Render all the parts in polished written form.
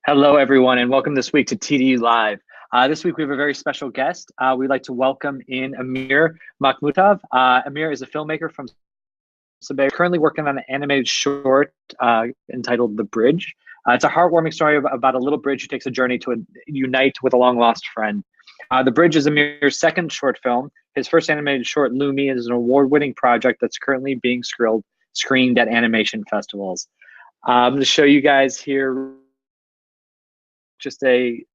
Hello, everyone, and welcome this week to TDU Live. This week, we have a very special guest. We'd like to welcome in Amir Makhmutov. Amir is a filmmaker from Siberia, currently working on an animated short entitled The Bridge. It's a heartwarming story about a little bridge who takes a journey to unite with a long-lost friend. The Bridge is Amir's second short film. His first animated short, Lumi, is an award-winning project that's currently being screened at animation festivals. I'm going to show you guys here just a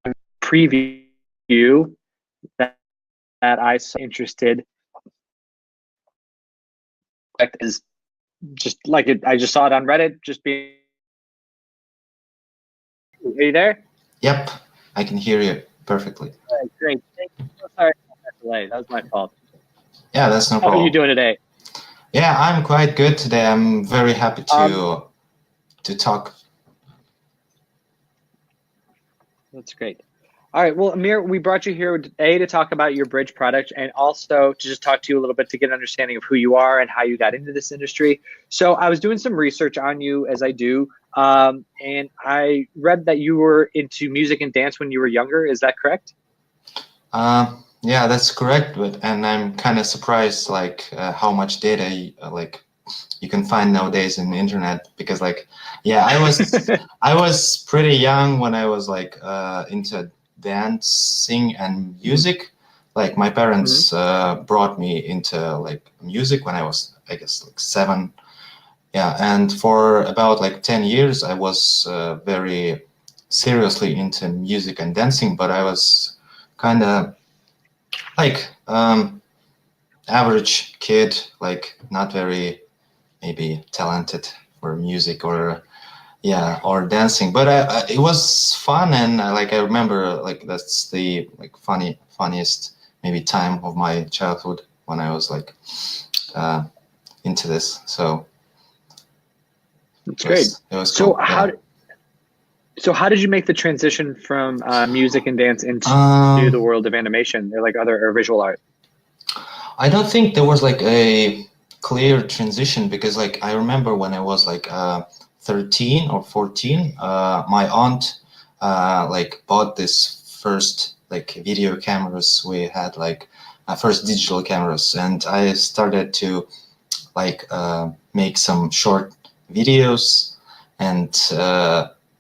preview that I saw interested is just like it. I just saw it on Reddit. Are you there? Yep, I can hear you perfectly. All right, great. Thank you. So sorry about that delay. That was my fault. Yeah, that's no How problem. are you doing today? Yeah, I'm quite good today. I'm very happy to talk. That's great. All right. Well, Amir, we brought you here to talk about your Bridge product and also to just talk to you a little bit to get an understanding of who you are and how you got into this industry. So I was doing some research on you, as I do, and I read that you were into music and dance when you were younger. Is that correct? Yeah, that's correct. And I'm kind of surprised, how much data you can find nowadays in the internet, because I was pretty young when I was into dancing and music. Like my parents brought me into music when I was, I guess, 7. Yeah, and for about 10 years I was very seriously into music and dancing, but I was kind of average kid, not very maybe talented for music or dancing, but it was fun. And I remember that's the funniest maybe time of my childhood when I was into this. So that's great. It was so cool. So how did you make the transition from music and dance into the world of animation or other visual art? I don't think there was a clear transition, because I remember when I was 13 or 14, my aunt bought this first video cameras. We had first digital cameras, and I started to make some short videos, and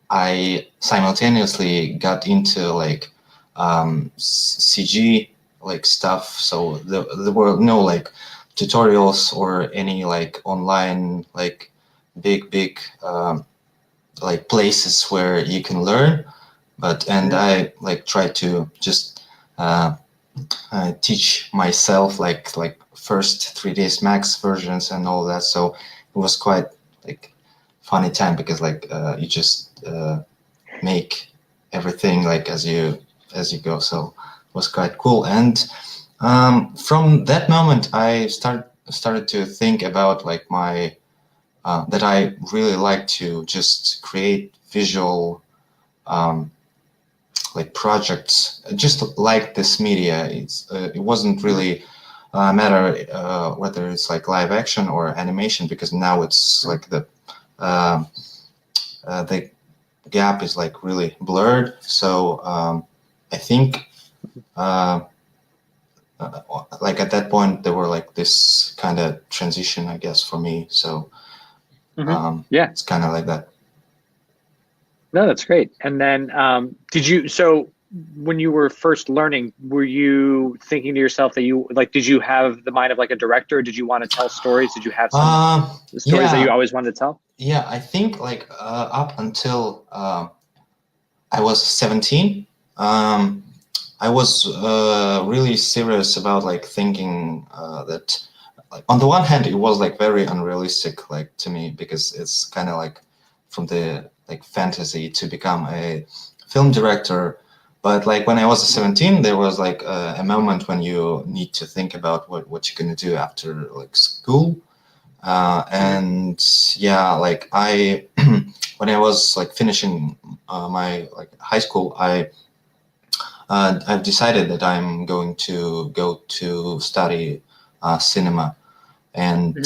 I simultaneously got into CG stuff. So there were no tutorials or any online big places where you can learn, and I try to just teach myself first 3ds Max versions and all that. So it was quite funny time, because you just make everything as you go. So it was quite cool. And from that moment I started to think about my that I really like to just create visual projects, just like this media. It wasn't really matter whether it's live action or animation, because now it's the gap is really blurred. So I think at that point there were this kind of transition, I guess, for me. So yeah, it's kind of like that. No, that's great. And then so when you were first learning, were you thinking to yourself that you did you have the mind of a director? Did you want to tell stories? Did you have some stories that you always wanted to tell? Yeah, I think up until I was 17, I was really serious about thinking that on the one hand it was very unrealistic to me, because it's kind of from the fantasy to become a film director. But when I was 17, there was a moment when you need to think about what you're gonna do after school. And yeah, I when I was finishing my high school, I've decided that I'm going to go to study cinema, and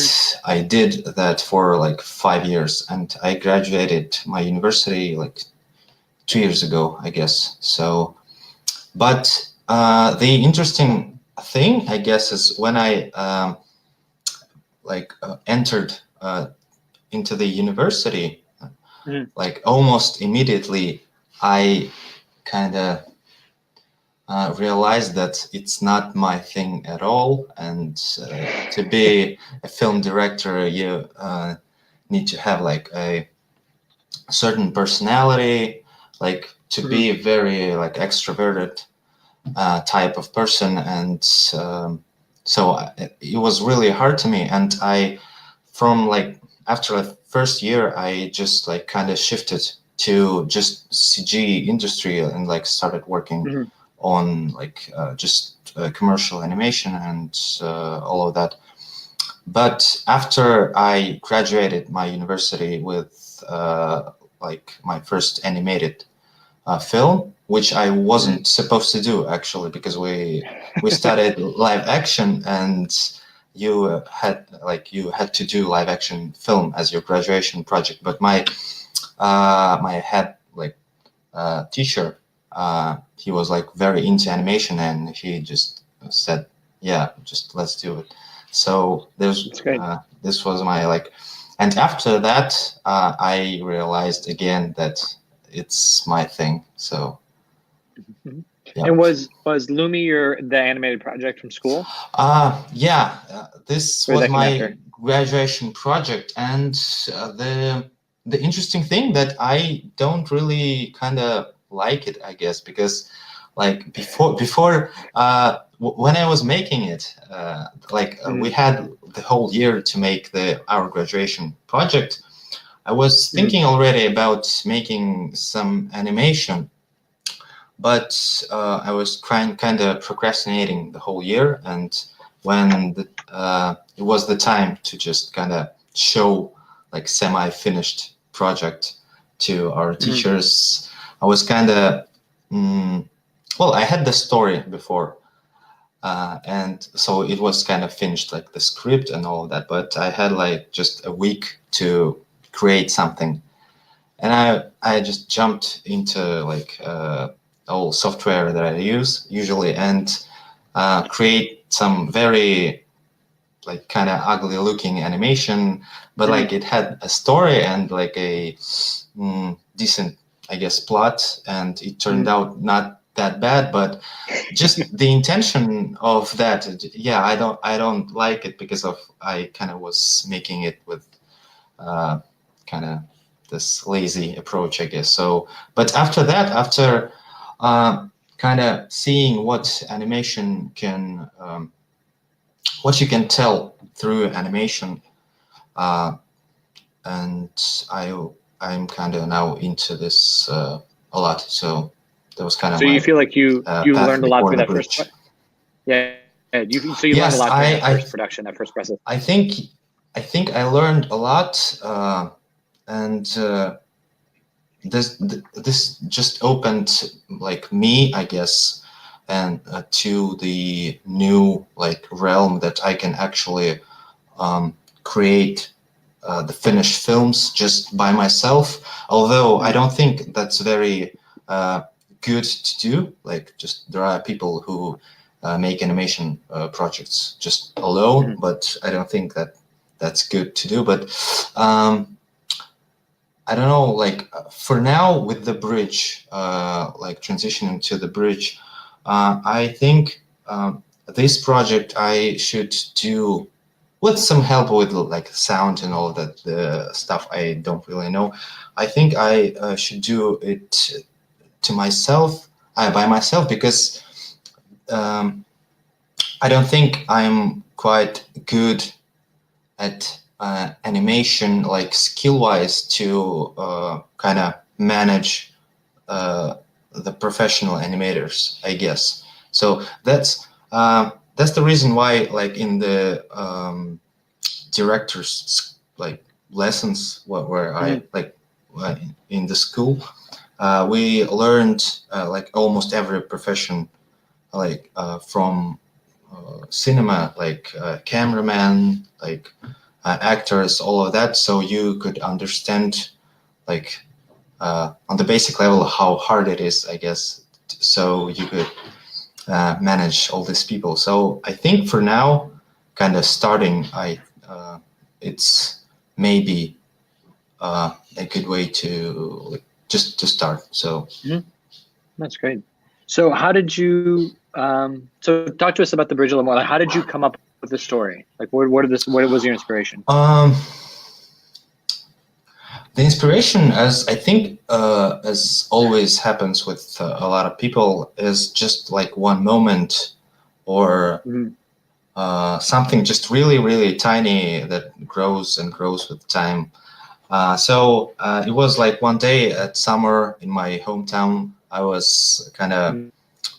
I did that for 5 years, and I graduated my university 2 years ago, I guess. So, but the interesting thing, I guess, is when I entered into the university, like almost immediately, I kind of realized that it's not my thing at all. And to be a film director, you need to have like a certain personality, like to be a very like extroverted type of person. And so it was really hard to me. And from like after the first year, I just like kind of shifted to just CG industry and like started working on like just commercial animation and all of that. But after I graduated my university with like my first animated film, which I wasn't supposed to do actually, because we studied live action, and you had to do live action film as your graduation project. But my head teacher, he was like very into animation, and he just said, "Yeah, just let's do it." So this was my like, and after that, I realized again that it's my thing. So, yeah. And was Lumi the animated project from school? Yeah, this was my graduation project, and the interesting thing that I don't really kind of like it, I guess, because like before when I was making it, we had the whole year to make our graduation project. I was thinking already about making some animation, but I was kind of procrastinating the whole year. And when it was the time to just kind of show like semi-finished project to our teachers, I was kind of well, I had the story before, and so it was kind of finished, like the script and all of that, but I had like just a week to create something. And I just jumped into like all software that I use usually, and create some very like kind of ugly looking animation, but like it had a story and like a decent, I guess, plot, and it turned out not that bad. But just the intention of that, yeah, I don't like it, because of I kind of was making it with kind of this lazy approach, I guess. So, but after that, after kind of seeing what animation can, what you can tell through animation, and I'm kind of now into this a lot. So that was kind of. So you feel like you learned a lot through that first. Yeah. So you learned a lot through that first production, that first process. I think I learned a lot, and this just opened like me, I guess, and to the new like realm that I can actually create the finished films just by myself. Although I don't think that's very good to do. Like, just there are people who make animation projects just alone, but I don't think that that's good to do. But I don't know, like for now with the bridge, like transitioning to the bridge, I think this project I should do with some help with like sound and all that stuff I don't really know. I think I should do it to myself, by myself, because I don't think I'm quite good at animation, like skill-wise, to kind of manage the professional animators, I guess. So that's the reason why, like in the director's like lessons, where I like in the school, we learned like almost every profession, like from cinema, like cameraman, like actors, all of that, so you could understand like on the basic level how hard it is, I guess, so you could manage all these people. So I think for now, kind of starting, it's maybe a good way to like, just to start. So That's great. So how did you? So talk to us about the bridge a little more. Like, how did you come up with the story? Like, what was your inspiration? The inspiration, as I think, as always happens with a lot of people, is just like one moment or something just really, really tiny that grows and grows with time. So it was like one day at summer in my hometown. I was kind of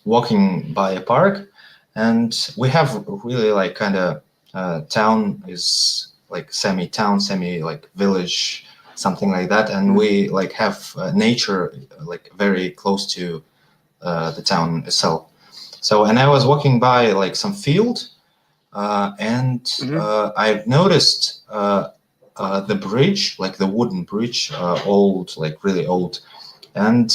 walking by a park, and we have really like kind of town is like semi-town, semi-like village, something like that, and we like have nature like very close to the town itself. So, and I was walking by like some field, and I've noticed the bridge, like the wooden bridge, old, like really old, and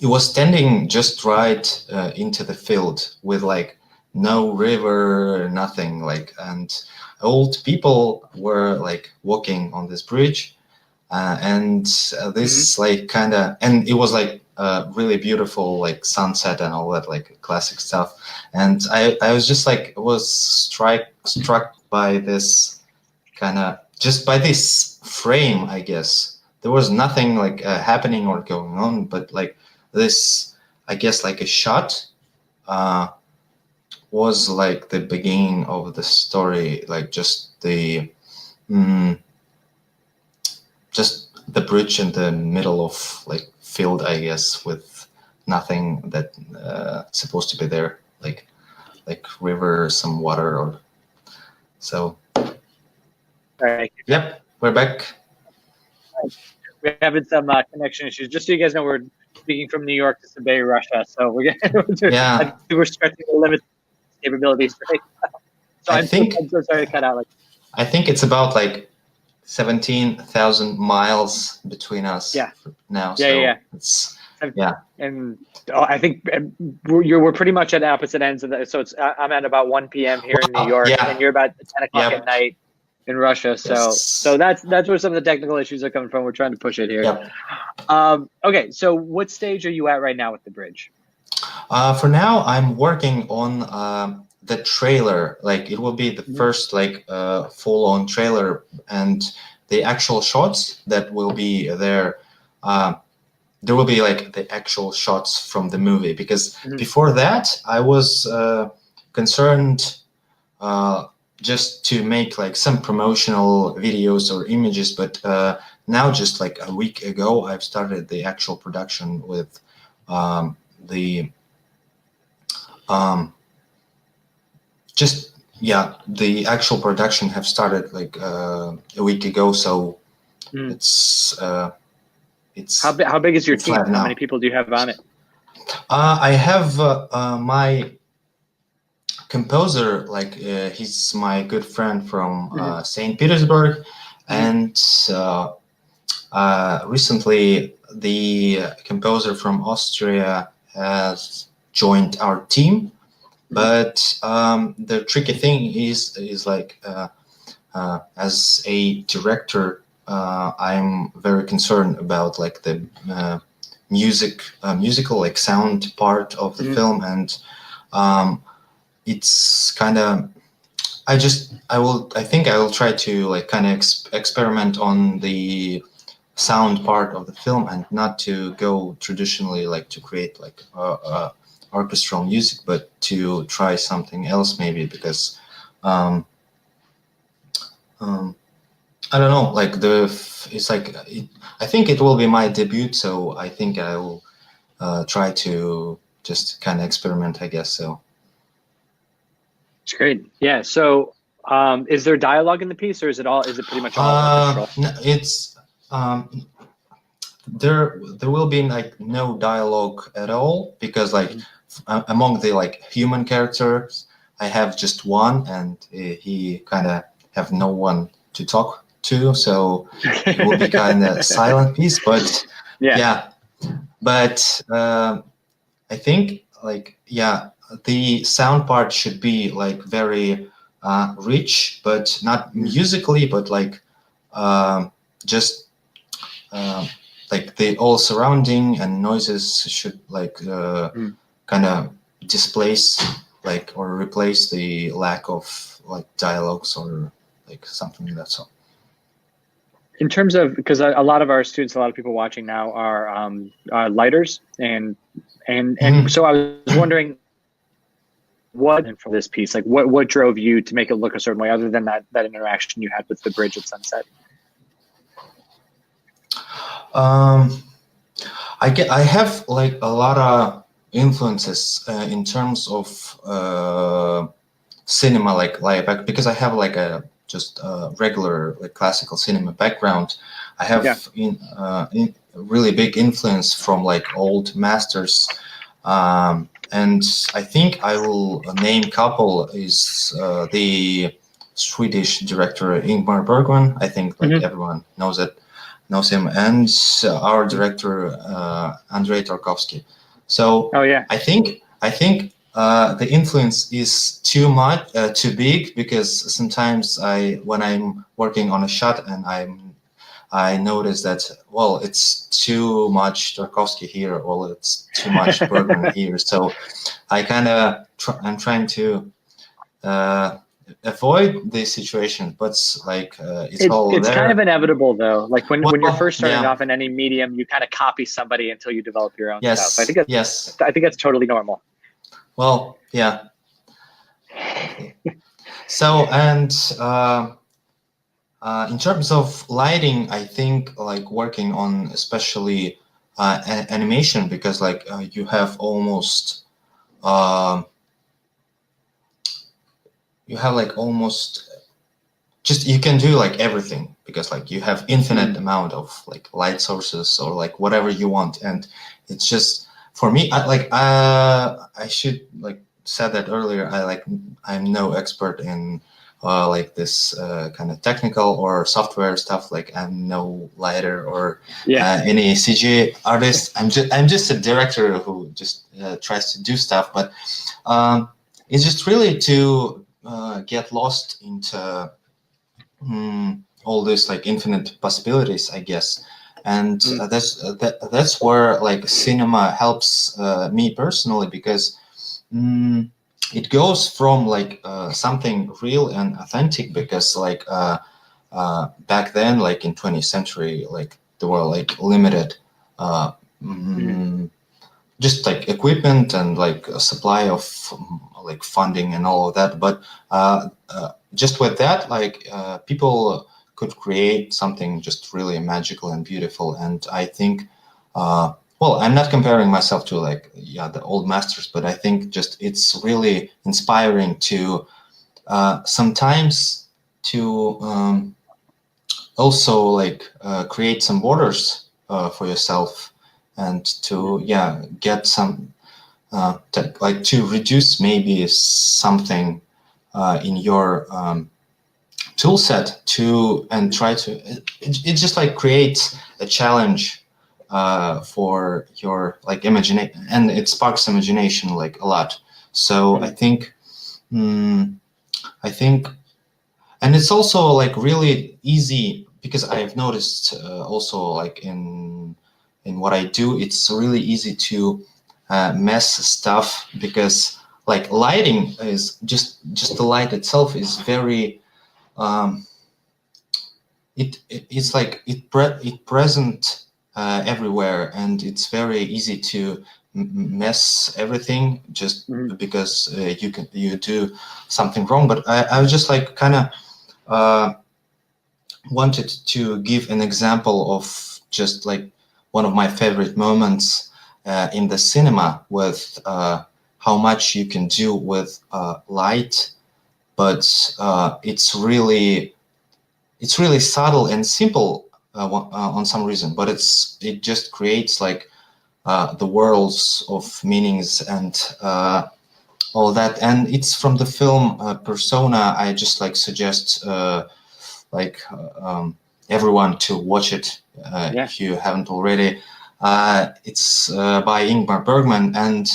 it was standing just right into the field with like no river, nothing, like, and old people were like walking on this bridge, and this like kind of, and it was like really beautiful, like sunset and all that, like classic stuff. And I was just like was struck by this kind of, just by this frame, I guess. There was nothing like happening or going on, but like this, I guess, like a shot was like the beginning of the story, like just the bridge in the middle of like field, I guess, with nothing that supposed to be there, like river, some water, or so. All right. Yep, we're back. We're having some connection issues. Just so you guys know, we're speaking from New York to Sibey, Russia. So we're Yeah. I think we're stretching the limits of capabilities right now. So I'm so sorry to cut out. Like, I think it's about like 17,000 miles between us now. Yeah. It's, and I think we're pretty much at opposite ends of that. So I'm at about 1 p.m. here in New York, and you're about 10 o'clock at night in Russia. So that's where some of the technical issues are coming from. We're trying to push it here. Okay, so what stage are you at right now with the bridge? For now, I'm working on the trailer. Like it will be the first like full-on trailer, and the actual shots that will be there. There will be like the actual shots from the movie, because before that I was concerned just to make like some promotional videos or images, but now just like a week ago I've started the actual production with the actual production have started like a week ago. So it's how big is your team? How many people do you have on it? I have my composer, like he's my good friend from St. Petersburg, and recently the composer from Austria has joined our team. But the tricky thing is like as a director, I'm very concerned about like the musical like sound part of the film, and it's kind of I think I will try to like kind of experiment on the sound part of the film, and not to go traditionally like to create like orchestral music, but to try something else maybe, because I don't know, like it's like I think it will be my debut, so I think I will try to just kind of experiment, I guess. So it's great. Yeah. So is there dialogue in the piece, or is it pretty much all orchestral? It's there will be like no dialogue at all, because like among the like human characters I have just one, and he kind of have no one to talk too, so it will be kind of silent piece. But yeah, but I think like the sound part should be like very rich, but not musically, but like just like the all surrounding and noises should like kind of displace like or replace the lack of like dialogues or like something like that. So in terms of, because a lot of our students, a lot of people watching now are lighters, and so I was wondering what for this piece, like what drove you to make it look a certain way, other than that interaction you had with the bridge at sunset? I have like a lot of influences in terms of cinema, like back, because I have like a just regular like classical cinema background. I have in really big influence from like old masters, and I think I will name couple is the Swedish director Ingmar Bergman. I think like everyone knows him, and our director Andrei Tarkovsky. So I think the influence is too big, because sometimes when I'm working on a shot and I notice that, well, it's too much Tarkovsky here, or it's too much Bergman here. So I kind of I'm trying to avoid these situations, but like it's all it's there. kind of inevitable though. Like when you're first starting off in any medium, you kind of copy somebody until you develop your own style. So I think I think that's totally normal. Well, yeah. So, and in terms of lighting, I think like working on especially animation, because like you have almost just you can do like everything, because like you have infinite amount of like light sources or like whatever you want, and it's just for me I should like said that earlier, I'm no expert in like this kind of technical or software stuff. Like I'm no lighter or any CG artist. I'm just a director who just tries to do stuff, but it's just really to get lost into all these like infinite possibilities, I guess. And that's where like cinema helps me personally, because it goes from like something real and authentic, because like back then, like in 20th century, like there were like limited just like equipment and like a supply of like funding and all of that. But just with that, like people could create something just really magical and beautiful. And I think, well, I'm not comparing myself to like the old masters, but I think just it's really inspiring to sometimes to also like create some borders for yourself, and to get some like to reduce maybe something in your tool set to, and try to it just like creates a challenge for your like imagination, and it sparks imagination like a lot. So I think and it's also like really easy, because I've noticed also like in what I do, it's really easy to mess stuff, because like lighting is just the light itself is very it's like it present everywhere, and it's very easy to mess everything just because you do something wrong. But I was just like kind of wanted to give an example of just like one of my favorite moments in the cinema, with how much you can do with light, but it's really subtle and simple on some reason, but it just creates like the worlds of meanings and all that. And it's from the film Persona. I just like suggest like everyone to watch it if you haven't already. It's by Ingmar Bergman, and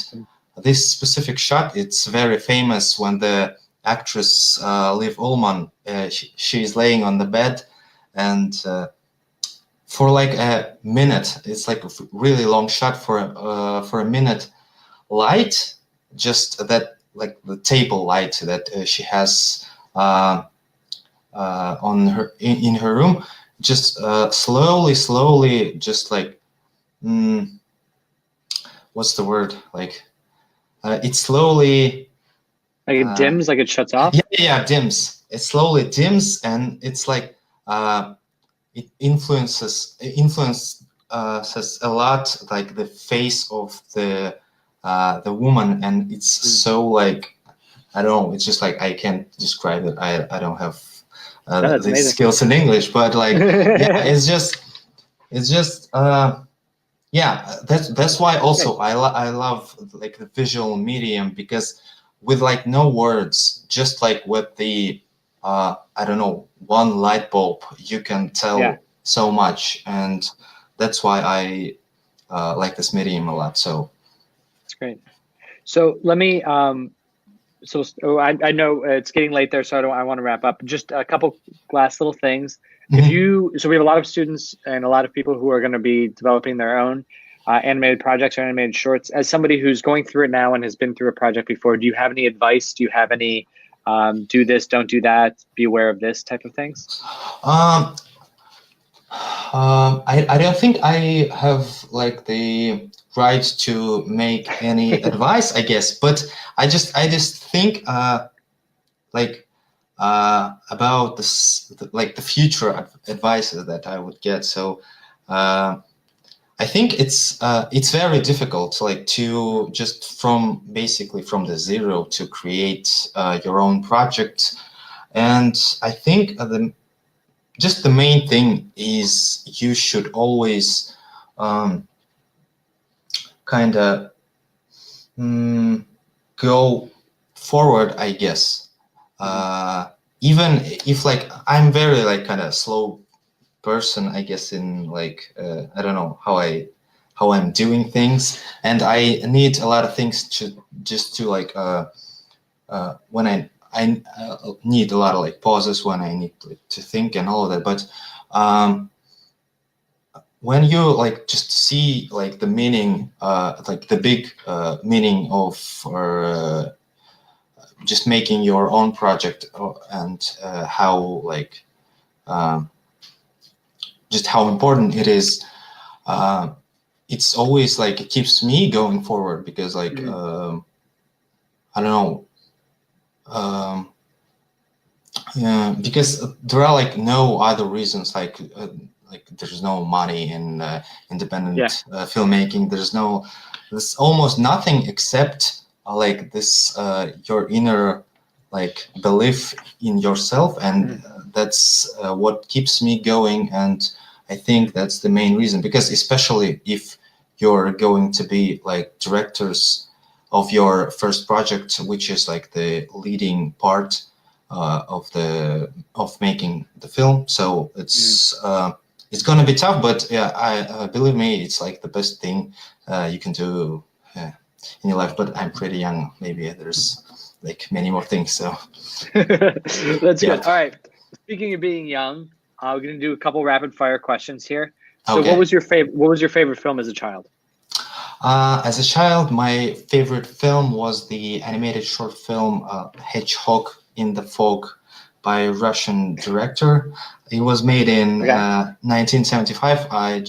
this specific shot, it's very famous when the actress Liv Ullmann, she is laying on the bed, and for like a minute, it's like a really long shot for a minute. Light, just that, like the table light that she has on her in her room, just slowly, just like what's the word, like it slowly it dims, like it shuts off. Yeah, dims. It slowly dims, and it's like it influences a lot, like the face of the woman, and it's so like, I don't know. It's just like, I can't describe it. I don't have these skills in English, but like yeah, it's just yeah. That's why also I love like the visual medium, because with like no words, just like with the I don't know, one light bulb, you can tell so much, and that's why I like this medium a lot. So that's great. So let me I know it's getting late there, so I want to wrap up. Just a couple last little things. If you, so we have a lot of students and a lot of people who are going to be developing their own animated projects or animated shorts. As somebody who's going through it now and has been through a project before, do you have any advice? Do you have any do this, don't do that, be aware of this type of things? I don't think I have like the right to make any advice, I guess, but I just think like about this, like the future advices that I would get. So I think it's very difficult, like to just basically from the zero to create your own project. And I think just the main thing is you should always kind of go forward, I guess. Even if like I'm very like kind of slow person, I guess, in like I don't know how I'm doing things, and I need a lot of things to like when I need a lot of like pauses when I need to think and all of that. But when you like just see like the meaning, like the big meaning of just making your own project, and how like just how important it is, it's always like, it keeps me going forward, because like I don't know, yeah, because there are like no other reasons, like there's no money in independent filmmaking. There's almost nothing except like this your inner like belief in yourself, and that's what keeps me going. And I think that's the main reason, because especially if you're going to be like directors of your first project, which is like the leading part of making the film. So it's gonna be tough, but yeah, I believe me, it's like the best thing you can do in your life. But I'm pretty young. Maybe there's like many more things. So that's good. All right. Speaking of being young, we're gonna do a couple rapid fire questions here. So, what was your favorite film as a child? As a child, my favorite film was the animated short film Hedgehog in the Fog by a Russian director. It was made in 1975. I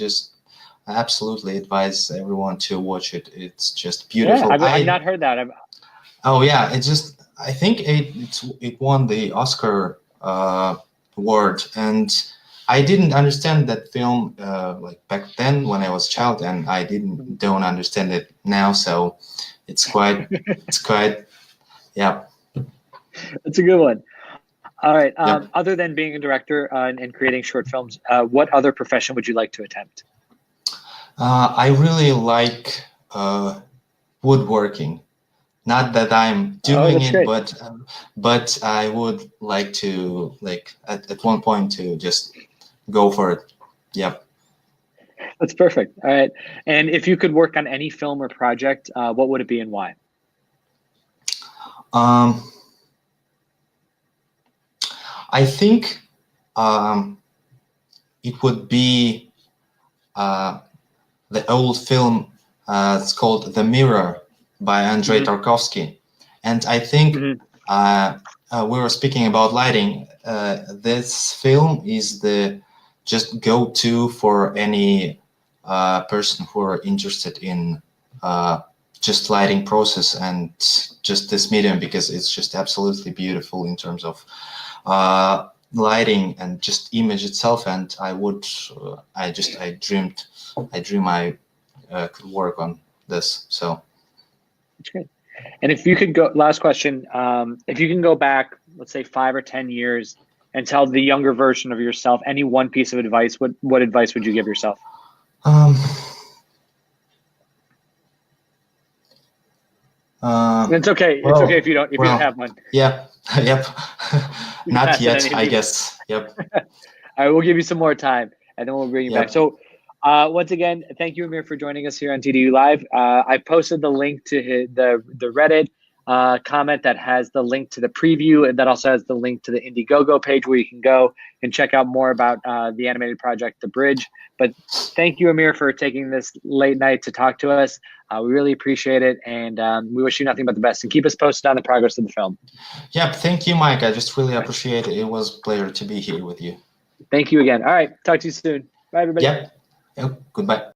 absolutely advise everyone to watch it. It's just beautiful. Yeah, I've not heard that. Oh yeah, I think it won the Oscar award, and I didn't understand that film like back then when I was a child, and I don't understand it now. So it's quite yeah. That's a good one. All right. Other than being a director and creating short films, what other profession would you like to attempt? I really like woodworking. Not that I'm Oh, doing that's it, great. but I would like to, like, at one point, to just go for it. Yep. That's perfect. All right. And if you could work on any film or project, what would it be and why? Um, I think it would be the old film. It's called The Mirror by Andrei Hmm. Tarkovsky, and I think Hmm. we were speaking about lighting. This film is the just go-to for any person who are interested in just lighting process and just this medium, because it's just absolutely beautiful in terms of lighting and just image itself. And I dream I could work on this. So That's great. And if you could go, last question, if you can go back, let's say 5 or 10 years, and tell the younger version of yourself any one piece of advice, what advice would you give yourself? um, And it's okay. It's okay well, if you don't have one. yeah, yep. You can Not pass it yet, any of I these. guess. Yep, All right, we'll give you some more time, and then we'll bring you back. yep. So, once again, thank you, Amir, for joining us here on TDU Live. I posted the link to the Reddit comment that has the link to the preview, and that also has the link to the IndiGogo page where you can go and check out more about the animated project, The Bridge. But thank you, Amir, for taking this late night to talk to us. We really appreciate it, and we wish you nothing but the best. And keep us posted on the progress of the film. Yep, thank you, Mike. I just really All right. appreciate it. It was a pleasure to be here with you. Thank you again. All right. Talk to you soon. Bye, everybody. Yep. Yep. Goodbye.